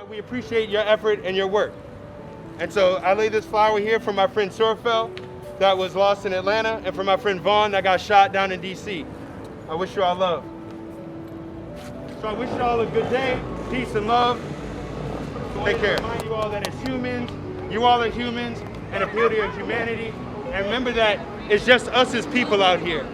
We appreciate your effort and your work. And so I lay this flower here for my friend Sorfel that was lost in Atlanta, and for my friend Vaughn that got shot down in DC. I wish you all love. So I wish you all a good day, peace and love. Take care. I remind you all that as humans, you all are humans, and appeal to your humanity. And remember that it's just us as people out here.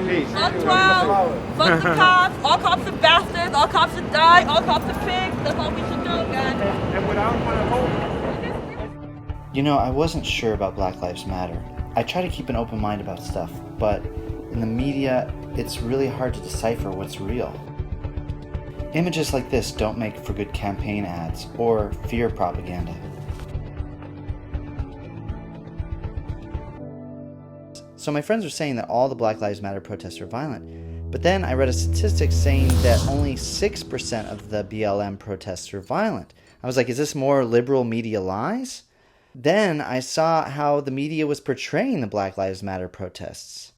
Peace. Fuck 12, fuck the cops, all cops are bastards, all cops should die, all cops are pigs, that's all we should do, guys. And what I want to hope. You know, I wasn't sure about Black Lives Matter. I try to keep an open mind about stuff, but in the media, it's really hard to decipher what's real. Images like this don't make for good campaign ads or fear propaganda. So my friends were saying that all the Black Lives Matter protests are violent, but then I read a statistic saying that only 6% of the BLM protests are violent. I was like, is this more liberal media lies? Then I saw how the media was portraying the Black Lives Matter protests.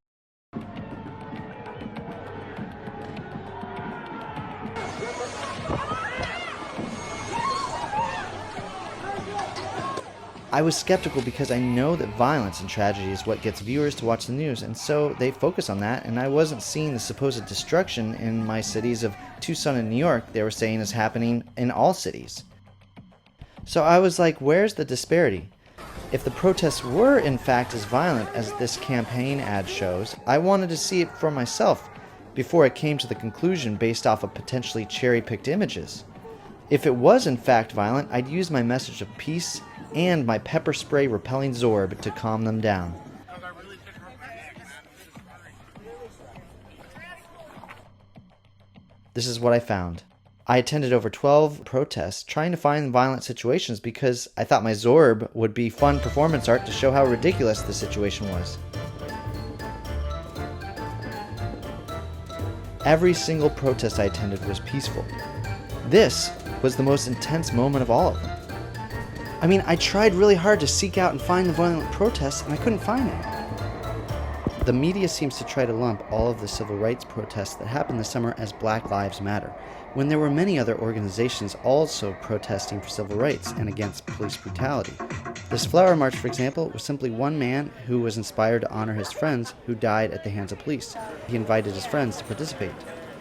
I was skeptical because I know that violence and tragedy is what gets viewers to watch the news, and so they focus on that, and I wasn't seeing the supposed destruction in my cities of Tucson and New York they were saying is happening in all cities. So I was like, where's the disparity? If the protests were in fact as violent as this campaign ad shows, I wanted to see it for myself before I came to the conclusion based off of potentially cherry-picked images. If it was in fact violent, I'd use my message of peace and my pepper spray repelling Zorb to calm them down. This is what I found. I attended over 12 protests trying to find violent situations because I thought my Zorb would be fun performance art to show how ridiculous the situation was. Every single protest I attended was peaceful. This was the most intense moment of all of them. I mean, I tried really hard to seek out and find the violent protests, and I couldn't find it. The media seems to try to lump all of the civil rights protests that happened this summer as Black Lives Matter, when there were many other organizations also protesting for civil rights and against police brutality. This flower march, for example, was simply one man who was inspired to honor his friends who died at the hands of police. He invited his friends to participate.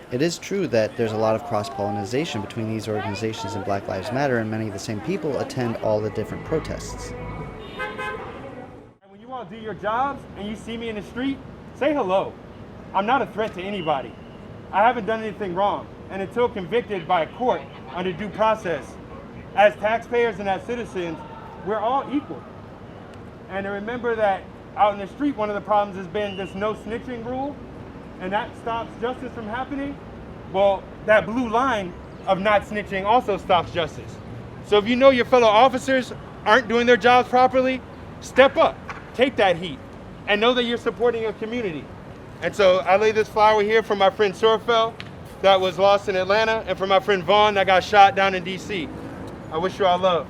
It is true that there's a lot of cross-pollination between these organizations and Black Lives Matter, and many of the same people attend all the different protests. When you all do your jobs and you see me in the street, say hello. I'm not a threat to anybody. I haven't done anything wrong. And until convicted by a court under due process, as taxpayers and as citizens, we're all equal. And to remember that out in the street, one of the problems has been this no snitching rule, and that stops justice from happening. Well, that blue line of not snitching also stops justice. So if you know your fellow officers aren't doing their jobs properly, step up, take that heat, and know that you're supporting your community. And so I lay this flower here for my friend Sorfel that was lost in Atlanta, and for my friend Vaughn that got shot down in DC. I wish you all love.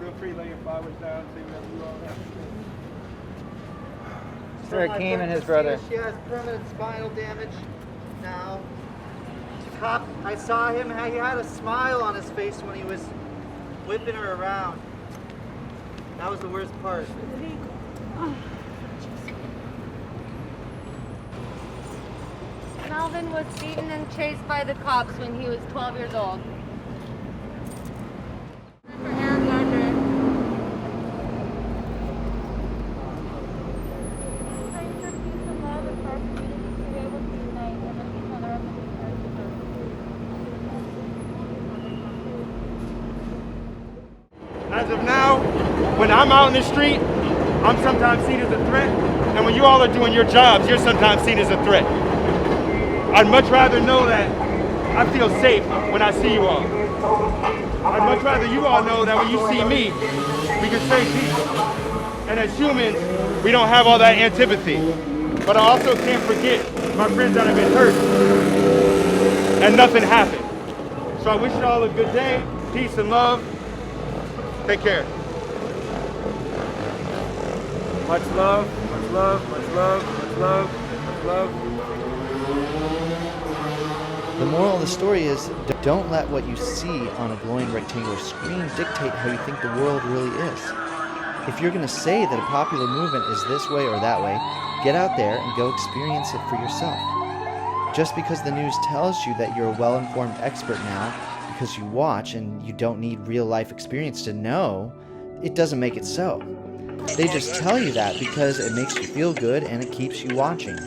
Feel free to lay your flowers down, say whatever you all have. Sir Hakeem and his brother. She has permanent spinal damage now. Cop, I saw him, he had a smile on his face when he was whipping her around. That was the worst part. Melvin was beaten and chased by the cops when he was 12 years old. As of now, when I'm out in the street, I'm sometimes seen as a threat, and when you all are doing your jobs, you're sometimes seen as a threat. I'd much rather know that I feel safe when I see you all. I'd much rather you all know that when you see me, we can say peace. And as humans, we don't have all that antipathy. But I also can't forget my friends that have been hurt, and nothing happened. So I wish you all a good day, peace and love. Take care. Much love, much love, much love, much love, much love. The moral of the story is, don't let what you see on a glowing rectangular screen dictate how you think the world really is. If you're going to say that a popular movement is this way or that way, get out there and go experience it for yourself. Just because the news tells you that you're a well-informed expert now, because you watch and you don't need real-life experience to know, it doesn't make it so. They just tell you that because it makes you feel good and it keeps you watching.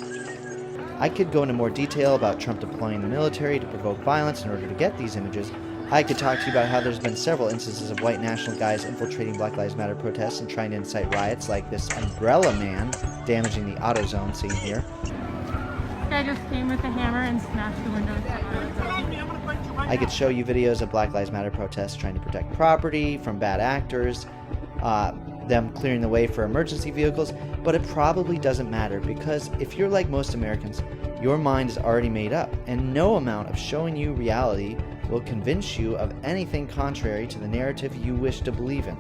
I could go into more detail about Trump deploying the military to provoke violence in order to get these images. I could talk to you about how there's been several instances of white national guys infiltrating Black Lives Matter protests and trying to incite riots, like this umbrella man damaging the AutoZone scene here. Guy just came with a hammer and smashed the windows. I could show you videos of Black Lives Matter protests trying to protect property from bad actors, them clearing the way for emergency vehicles, but it probably doesn't matter because if you're like most Americans, your mind is already made up, and no amount of showing you reality will convince you of anything contrary to the narrative you wish to believe in.